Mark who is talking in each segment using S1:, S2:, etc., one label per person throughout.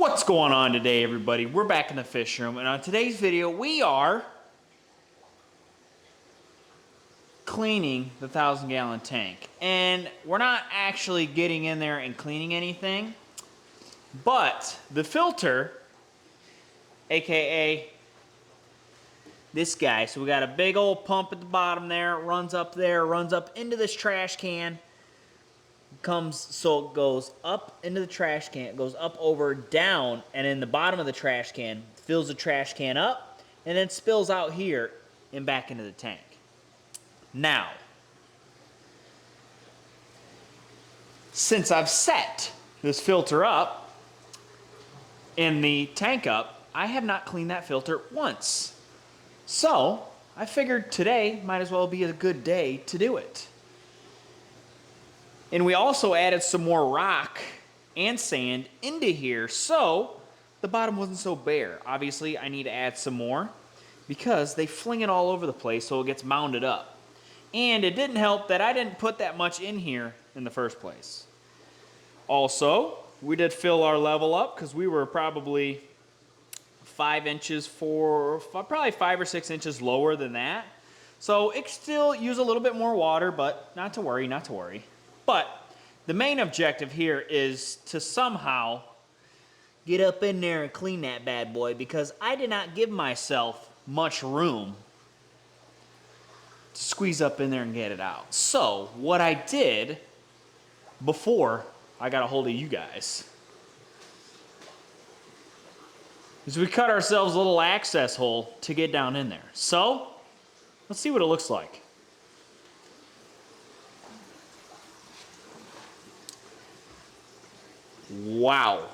S1: What's going on today, everybody? We're back in the fish room, and on today's video we are cleaning the 1,000-gallon tank. And we're not actually getting in there and cleaning anything, but the filter, aka this guy, so we got a big old pump at the bottom there, runs up into this trash can, so it goes up into the trash can, it goes up, over, down, and in the bottom of the trash can, fills the trash can up, and then spills out here and back into the tank. Now, since I've set this filter up and the tank up, I have not cleaned that filter once. So, I figured today might as well be a good day to do it. And we also added some more rock and sand into here, so the bottom wasn't so bare. Obviously, I need to add some more because they fling it all over the place so it gets mounded up. And it didn't help that I didn't put that much in here in the first place. Also, we did fill our level up because we were probably 5 inches, probably 5 or 6 inches lower than that. So it still use a little bit more water, but not to worry, not to worry. But the main objective here is to somehow get up in there and clean that bad boy, because I did not give myself much room to squeeze up in there and get it out. So what I did before I got a hold of you guys is we cut ourselves a little access hole to get down in there. So let's see what it looks like. Wow.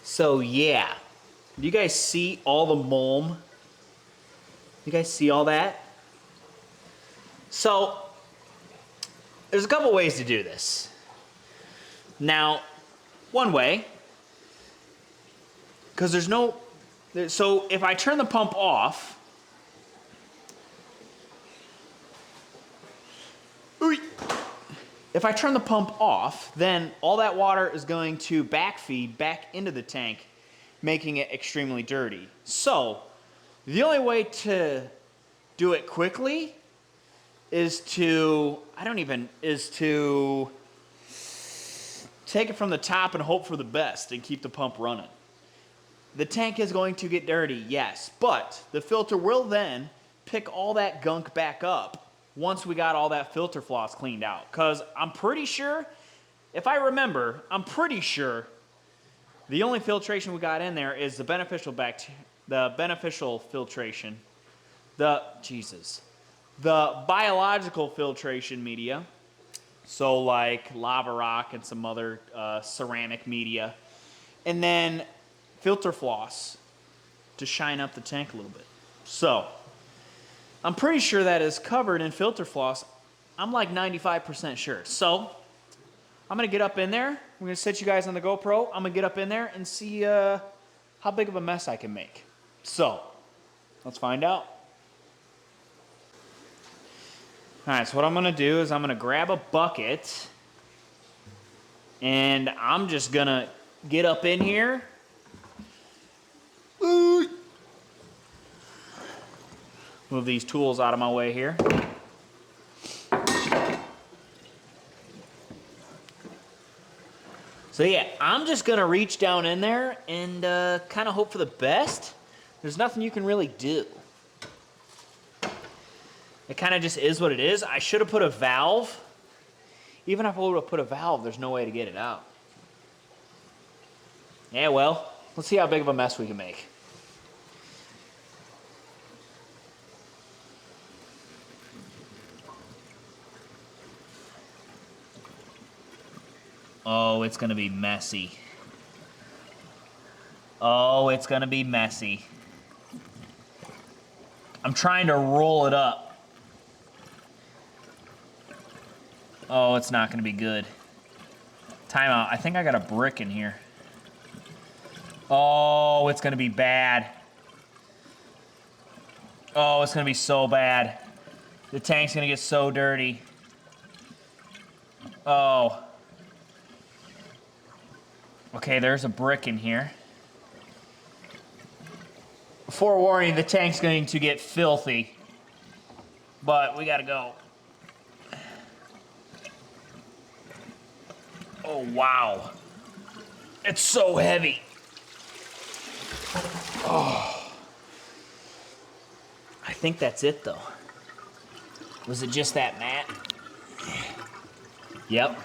S1: So yeah. Do you guys see all the mulm? You guys see all that? So there's a couple ways to do this. Now, one way, because so if I turn the pump off, if I turn the pump off, then all that water is going to backfeed back into the tank, making it extremely dirty. So the only way to do it quickly is to take it from the top and hope for the best and keep the pump running. The tank is going to get dirty, yes, but the filter will then pick all that gunk back up once we got all that filter floss cleaned out. Because I'm pretty sure, if I remember, I'm pretty sure the only filtration we got in there is the beneficial filtration, the biological filtration media, so like lava rock and some other ceramic media, and then filter floss to shine up the tank a little bit. So I'm pretty sure that is covered in filter floss. I'm like 95% sure. So I'm gonna get up in there. We're gonna set you guys on the GoPro. I'm gonna get up in there and see how big of a mess I can make. So let's find out. All right, so what I'm gonna do is I'm gonna grab a bucket and I'm just gonna get up in here. Move these tools out of my way here. So yeah, I'm just gonna reach down in there and kind of hope for the best. There's nothing you can really do. It kind of just is what it is. I should have put a valve. Even if I would have put a valve, there's no way to get it out. Yeah, well, let's see how big of a mess we can make. Oh, it's gonna be messy. Oh, it's gonna be messy. I'm trying to roll it up. Oh, it's not gonna be good. Time out. I think I got a brick in here. Oh, it's gonna be bad. Oh, it's gonna be so bad. The tank's gonna get so dirty. Oh. Okay, there's a brick in here. Forewarning, the tank's going to get filthy. But we gotta go. Oh, wow. It's so heavy. Oh. I think that's it, though. Was it just that mat? Yep.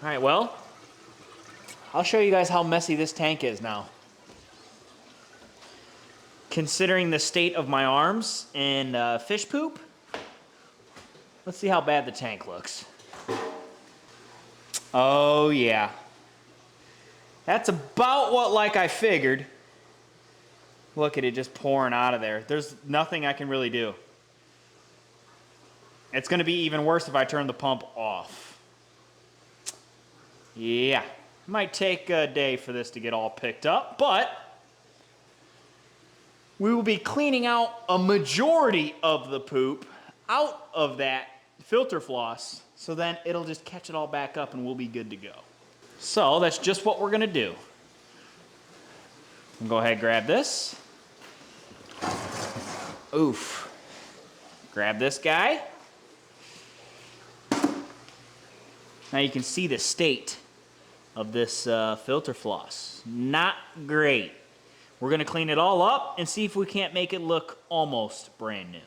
S1: All right, well, I'll show you guys how messy this tank is now. Considering the state of my arms and fish poop, let's see how bad the tank looks. Oh, yeah. That's about what I figured. Look at it just pouring out of there. There's nothing I can really do. It's going to be even worse if I turn the pump off. Yeah. Might take a day for this to get all picked up, but we will be cleaning out a majority of the poop out of that filter floss, so then it'll just catch it all back up and we'll be good to go. So that's just what we're going to do. Go ahead and grab this. Oof. Grab this guy. Now you can see the state of this filter floss. Not great. We're going to clean it all up and see if we can't make it look almost brand new.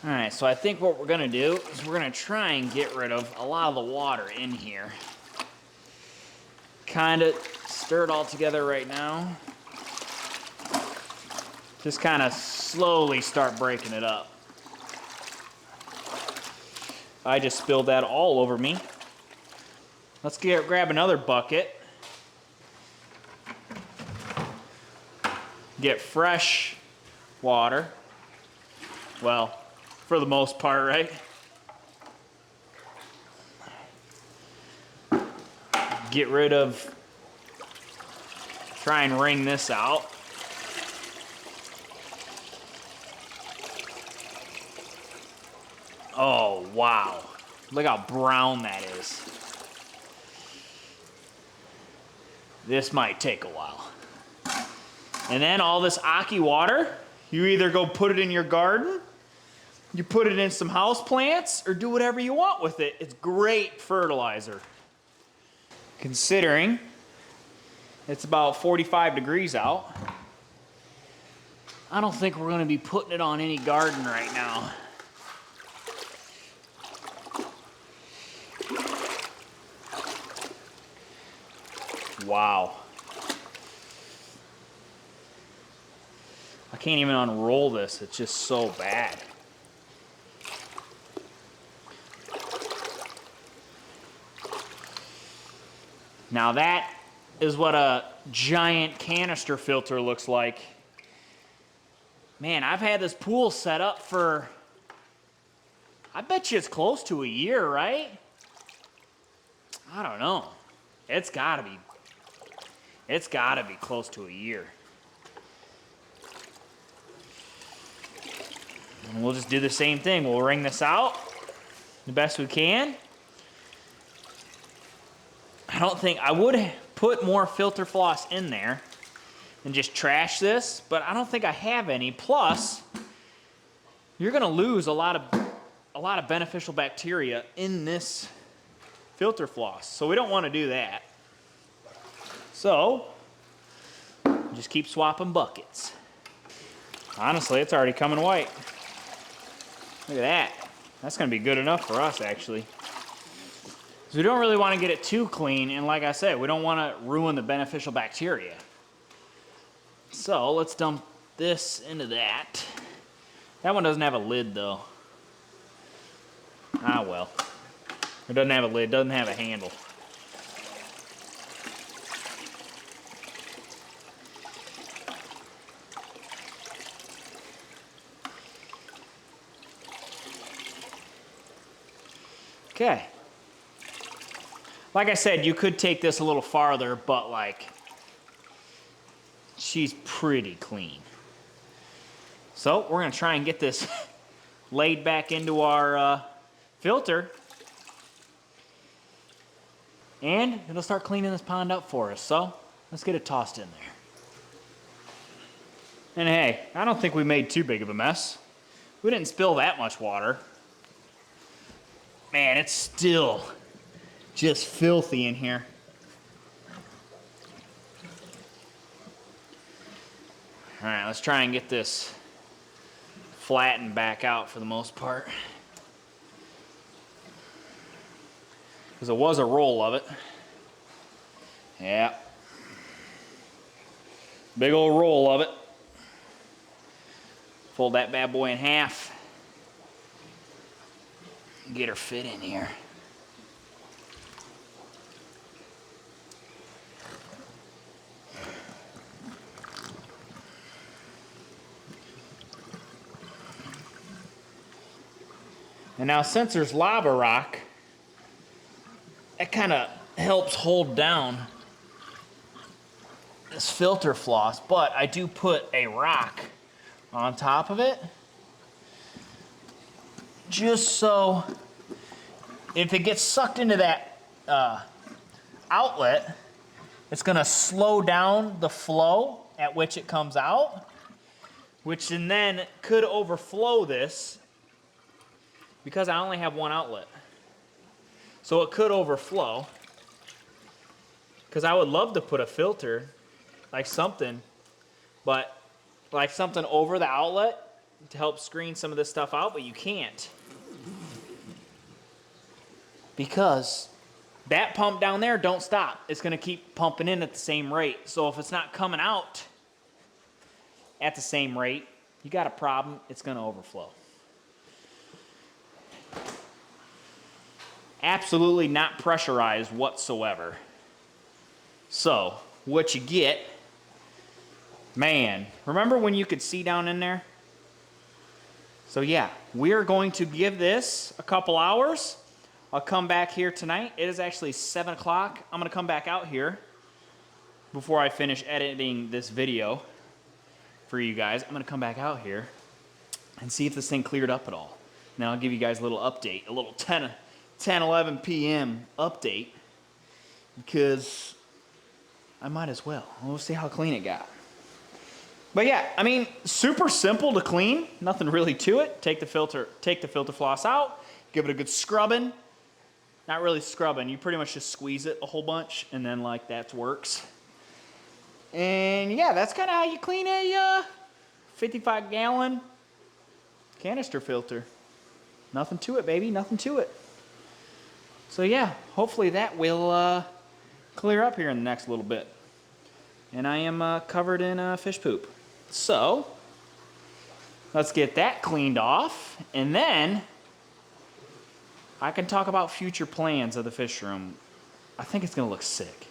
S1: Alright, so I think what we're going to do is we're going to try and get rid of a lot of the water in here. Kind of stir it all together right now. Just kind of slowly start breaking it up. I just spilled that all over me. Let's grab another bucket. Get fresh water. Well, for the most part, right? Get rid of, try and wring this out. Oh, wow. Look how brown that is. This might take a while. And then all this Aki water, you either go put it in your garden, you put it in some house plants, or do whatever you want with it. It's great fertilizer. Considering it's about 45 degrees out, I don't think we're going to be putting it on any garden right now. Wow. I can't even unroll this. It's just so bad. Now that is what a giant canister filter looks like. Man, I've had this pool set up for, I bet you it's close to a year, right? I don't know. It's gotta be close to a year. And we'll just do the same thing. We'll wring this out the best we can. I don't think, I would put more filter floss in there and just trash this, but I don't think I have any. Plus, you're gonna lose a lot of beneficial bacteria in this filter floss. So we don't want to do that. So, just keep swapping buckets. Honestly, it's already coming white. Look at that. That's going to be good enough for us, actually. So we don't really want to get it too clean, and like I said, we don't want to ruin the beneficial bacteria. So let's dump this into that. That one doesn't have a lid, though. Ah, well. It doesn't have a lid, doesn't have a handle. Okay. Like I said, you could take this a little farther, but she's pretty clean. So we're gonna try and get this laid back into our filter And it'll start cleaning this pond up for us. So let's get it tossed in there. And hey, I don't think we made too big of a mess. We didn't spill that much water. Man, it's still just filthy in here. All right, let's try and get this flattened back out for the most part. Because it was a roll of it. Yeah. Big old roll of it. Fold that bad boy in half. Get her fit in here. And now since there's lava rock, that kind of helps hold down this filter floss, but I do put a rock on top of it just so if it gets sucked into that outlet, it's going to slow down the flow at which it comes out, which then could overflow this because I only have one outlet. So it could overflow because I would love to put a filter like something, but like something over the outlet to help screen some of this stuff out, but you can't. Because that pump down there don't stop. It's gonna keep pumping in at the same rate. So if it's not coming out at the same rate, you got a problem, it's gonna overflow. Absolutely not pressurized whatsoever. So what you get, man, remember when you could see down in there? So yeah, we're going to give this a couple hours. I'll come back here tonight. It is actually 7 o'clock. I'm gonna come back out here before I finish editing this video for you guys. I'm gonna come back out here and see if this thing cleared up at all. And then I'll give you guys a little update, a little 10, 11 p.m. update, because I might as well. We'll see how clean it got. But yeah, I mean, super simple to clean. Nothing really to it. Take the filter floss out, give it a good scrubbing. Not really scrubbing. You pretty much just squeeze it a whole bunch, and then like that works. And yeah, that's kind of how you clean a 55-gallon canister filter. Nothing to it, baby. Nothing to it. So yeah, hopefully that will clear up here in the next little bit. And I am covered in fish poop. So let's get that cleaned off, and then I can talk about future plans of the fish room. I think it's gonna look sick.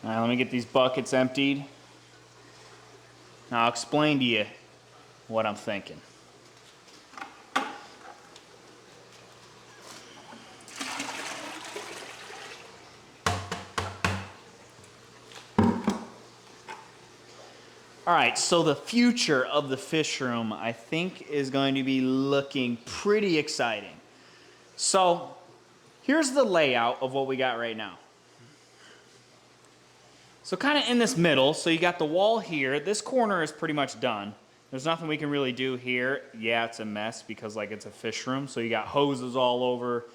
S1: All right, let me get these buckets emptied. Now I'll explain to you what I'm thinking. All right, so the future of the fish room, I think, is going to be looking pretty exciting. So here's the layout of what we got right now. So kind of in this middle, so you got the wall here. This corner is pretty much done. There's nothing we can really do here. Yeah, it's a mess because like it's a fish room. So you got hoses all over,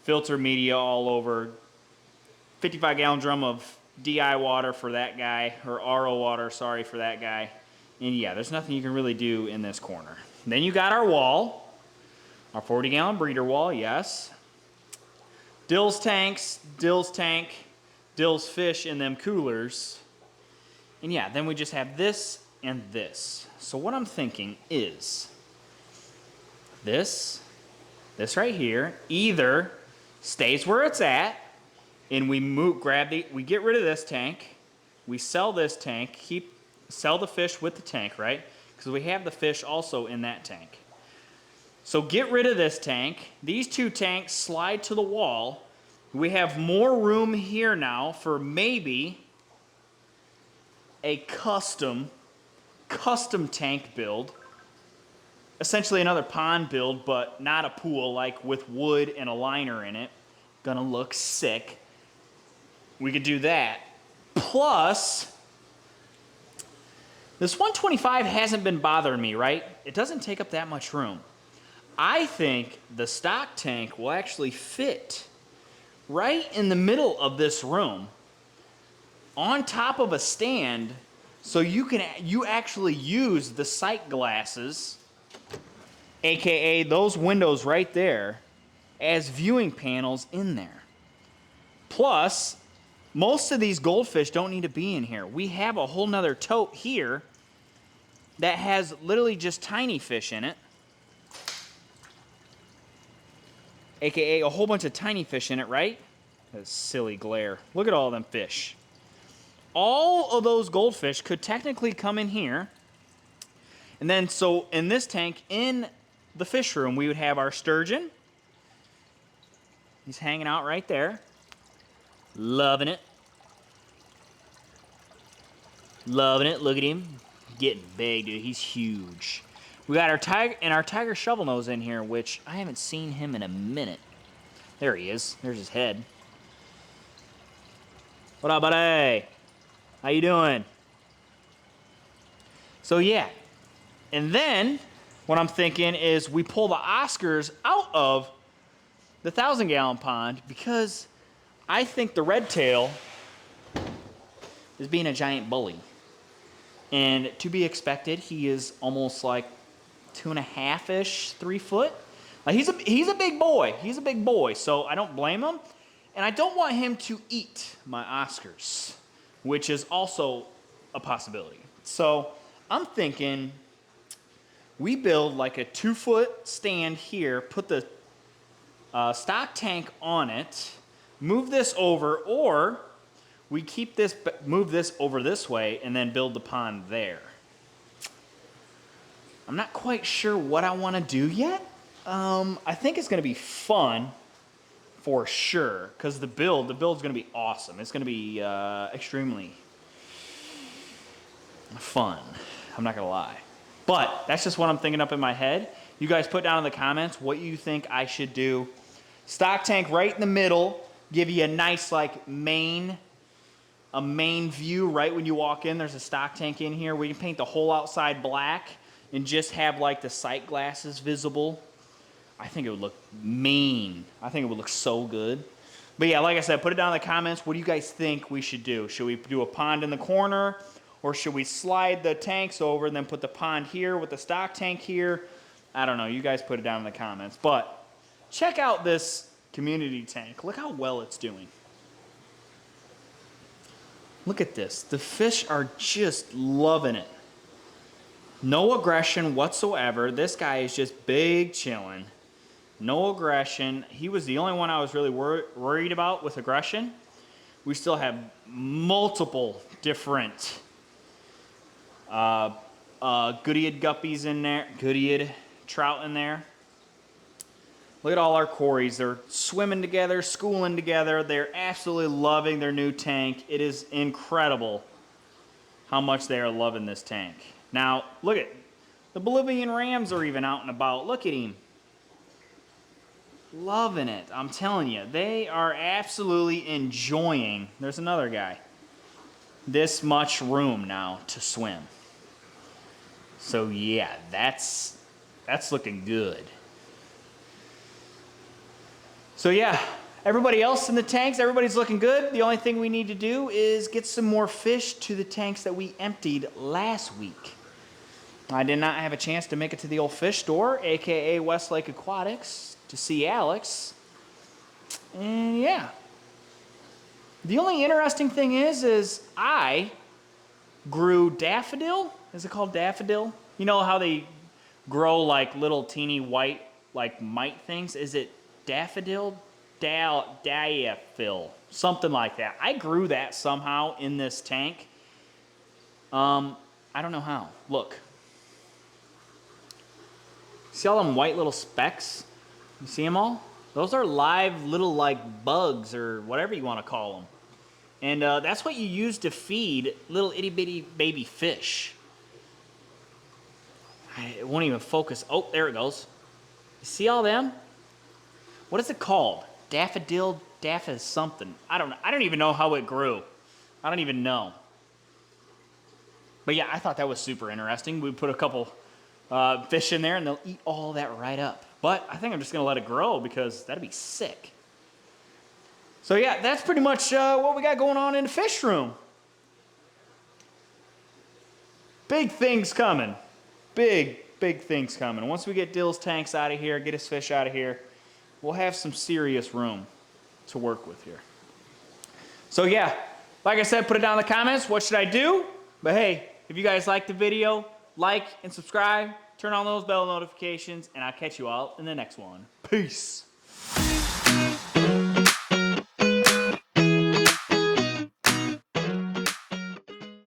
S1: filter media all over, 55-gallon drum of DI water for that guy, or RO water, sorry, for that guy. And yeah, there's nothing you can really do in this corner. Then you got our wall, our 40-gallon breeder wall, yes. Dill's tanks, Dill's tank, Dill's fish in them coolers. And yeah, then we just have this and this. So what I'm thinking is this right here either stays where it's at, and we we get rid of this tank, we sell this tank, sell the fish with the tank, right? Because we have the fish also in that tank. So get rid of this tank. These two tanks slide to the wall. We have more room here now for maybe a custom tank build. Essentially another pond build, but not a pool, like with wood and a liner in it. Gonna look sick. We could do that. Plus, this 125 hasn't been bothering me, right? It doesn't take up that much room. I think the stock tank will actually fit right in the middle of this room on top of a stand, so you actually use the sight glasses, aka those windows right there, as viewing panels in there. Plus, most of these goldfish don't need to be in here. We have a whole nother tote here that has literally just tiny fish in it, aka a whole bunch of tiny fish in it, right? That silly glare. Look at all them fish. All of those goldfish could technically come in here. And then, so in this tank, in the fish room, we would have our sturgeon. He's hanging out right there. Loving it. Loving it. Look at him. Getting big, dude. He's huge. We got our tiger shovelnose in here, which I haven't seen him in a minute. There he is. There's his head. What up, buddy? How you doing? So yeah. And then what I'm thinking is we pull the Oscars out of the 1,000-gallon pond, because I think the red tail is being a giant bully. And to be expected, he is almost like 2.5-ish, 3 foot. Like he's a big boy. He's a big boy, so I don't blame him. And I don't want him to eat my Oscars, which is also a possibility. So I'm thinking we build like a 2-foot stand here, put the stock tank on it, move this over, or we keep this, move this over this way, and then build the pond there. I'm not quite sure what I want to do yet. I think it's going to be fun for sure, because the build's going to be awesome. It's going to be extremely fun. I'm not going to lie. But that's just what I'm thinking up in my head. You guys put down in the comments what you think I should do. Stock tank right in the middle, give you a nice like main view right when you walk in. There's a stock tank in here. We can paint the whole outside black and just have like the sight glasses visible. I think it would look mean. I think it would look so good. But yeah, like I said, put it down in the comments. What do you guys think we should do? Should we do a pond in the corner? Or should we slide the tanks over and then put the pond here with the stock tank here? I don't know. You guys put it down in the comments. But check out this community tank. Look how well it's doing. Look at this. The fish are just loving it. No aggression whatsoever. This guy is just big chilling. No aggression. He was the only one I was really worried about with aggression. We still have multiple different Goodyead guppies in there, Goodyead trout in there. Look at all our Corys. They're swimming together, schooling together. They're absolutely loving their new tank. It is incredible how much they are loving this tank. Now, look at the Bolivian rams are even out and about. Look at him. Loving it. I'm telling you, they are absolutely enjoying. There's another guy. This much room now to swim. So yeah, that's looking good. So yeah, everybody else in the tanks, everybody's looking good. The only thing we need to do is get some more fish to the tanks that we emptied last week. I did not have a chance to make it to the old fish store, aka Westlake Aquatics, to see Alex. And yeah. The only interesting thing is I grew daffodil. Is it called daffodil? You know how they grow like little teeny white like mite things? Is it daffodil? Diaphil. Something like that. I grew that somehow in this tank. I don't know how. Look. See all them white little specks? You see them all? Those are live little like bugs or whatever you want to call them. And that's what you use to feed little itty bitty baby fish. It won't even focus. Oh, there it goes. You see all them? What is it called? Daffodil, something. I don't know. I don't even know how it grew. I don't even know. But yeah, I thought that was super interesting. We put a couple fish in there and they'll eat all that right up. But I think I'm just gonna let it grow because that'd be sick. So yeah, that's pretty much what we got going on in the fish room. Big things coming. Big things coming. Once we get Dill's tanks out of here, get his fish out of here, we'll have some serious room to work with here. So yeah, like I said, put it down in the comments. What should I do? But hey, if you guys like the video, like and subscribe, turn on those bell notifications, and I'll catch you all in the next one. Peace.